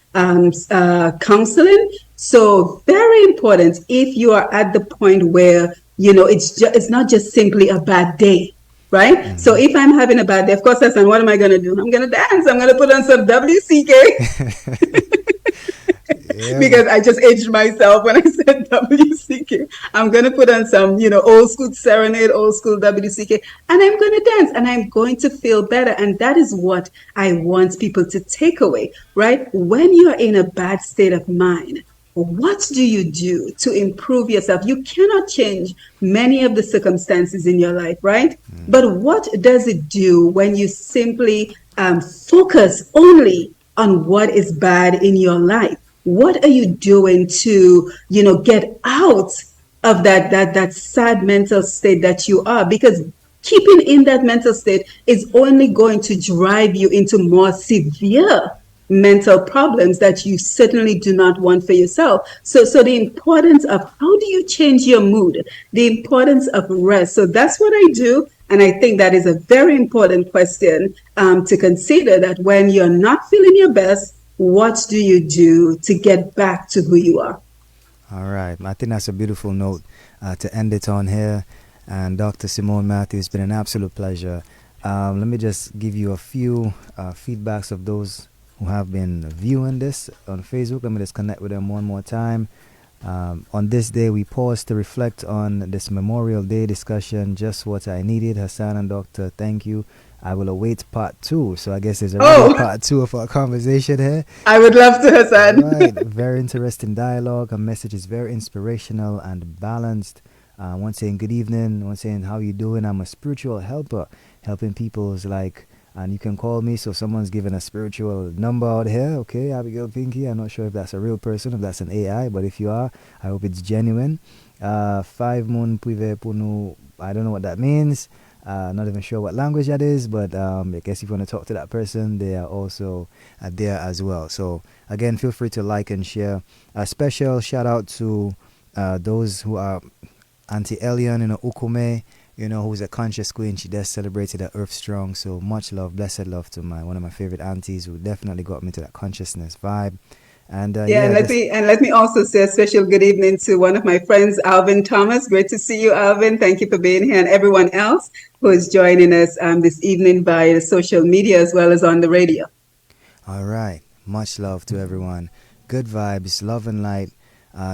counseling. So very important if you are at the point where, it's not just simply a bad day, right? Mm-hmm. So if I'm having a bad day, of course, Hassan, what am I going to do? I'm going to dance. I'm going to put on some WCK. Yeah. Because I just aged myself when I said WCK. I'm going to put on some, old school serenade, old school WCK, and I'm going to dance and I'm going to feel better. And that is what I want people to take away, right? When you're in a bad state of mind, what do you do to improve yourself? You cannot change many of the circumstances in your life, right? Mm. But what does it do when you simply focus only on what is bad in your life? What are you doing to, get out of that sad mental state that you are? Because keeping in that mental state is only going to drive you into more severe mental problems that you certainly do not want for yourself. So the importance of how do you change your mood, the importance of rest. So that's what I do. And I think that is a very important question to consider, that when you're not feeling your best, what do you do to get back to who you are? All right. I think that's a beautiful note to end it on here. And Dr. Simone Mathew, it's been an absolute pleasure. Let me just give you a few feedbacks of those who have been viewing this on Facebook. Let me just connect with them one more time. On this day, we paused to reflect on this Memorial Day discussion. Just what I needed. Hassan and Doctor, thank you. I will await part 2. So I guess there's a part 2 of our conversation here. I would love to, Hassan. Right. Very interesting dialogue. Her message is very inspirational and balanced. One saying good evening. One saying how you doing. I'm a spiritual helper, helping people's and you can call me. So someone's given a spiritual number out here. Okay, Abigail Pinky. I'm not sure if that's a real person, if that's an AI, but if you are, I hope it's genuine. 5 Moon Puive Punu. I don't know what that means. Not even sure what language that is, but I guess if you want to talk to that person, they are also there as well. So again, feel free to like and share. A special shout out to those who are Auntie Elian in Ukume, who's a conscious queen. She just celebrated her Earth Strong. So much love, blessed love to one of my favorite aunties who definitely got me to that consciousness vibe. And Yeah, and let me also say a special good evening to one of my friends, Alvin Thomas. Great to see you, Alvin. Thank you for being here, and everyone else who is joining us this evening via social media as well as on the radio. All right, much love to everyone. Good vibes, love and light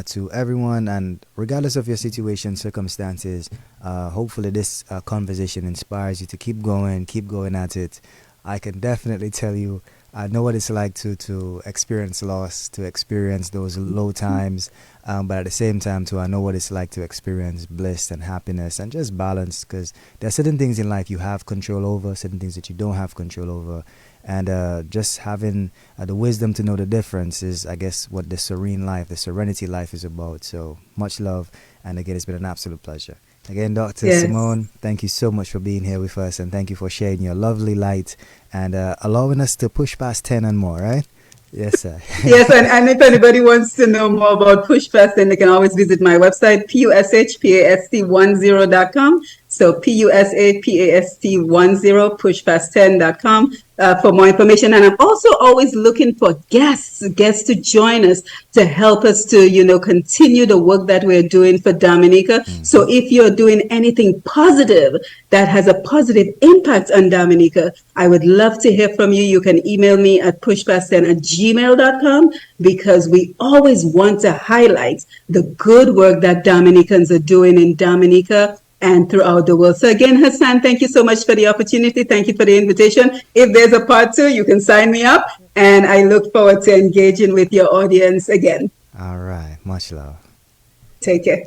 to everyone, and regardless of your situation, circumstances, hopefully this conversation inspires you to keep going at it. I can definitely tell you, I know what it's like to experience loss, to experience those low times, but at the same time, too, I know what it's like to experience bliss and happiness and just balance, because there are certain things in life you have control over, certain things that you don't have control over, and just having the wisdom to know the difference is, I guess, what the serene life, the serenity life is about. So much love, and again, it's been an absolute pleasure. Again, Dr. Yes. Simone, thank you so much for being here with us, and thank you for sharing your lovely light and allowing us to push past 10 and more, right? Yes, sir. Yes, and if anybody wants to know more about Push Past, then they can always visit my website, pushpast10.com. So PUSHPAST10 pushpast10.com for more information. And I'm also always looking for guests to join us to help us to, continue the work that we're doing for Dominica. Mm-hmm. So if you're doing anything positive that has a positive impact on Dominica, I would love to hear from you. You can email me at pushpast10@gmail.com, because we always want to highlight the good work that Dominicans are doing in Dominica and throughout the world. So again, Hassan, thank you so much for the opportunity. Thank you for the invitation. If there's a part 2, you can sign me up, and I look forward to engaging with your audience again. All right. Much love. Take care.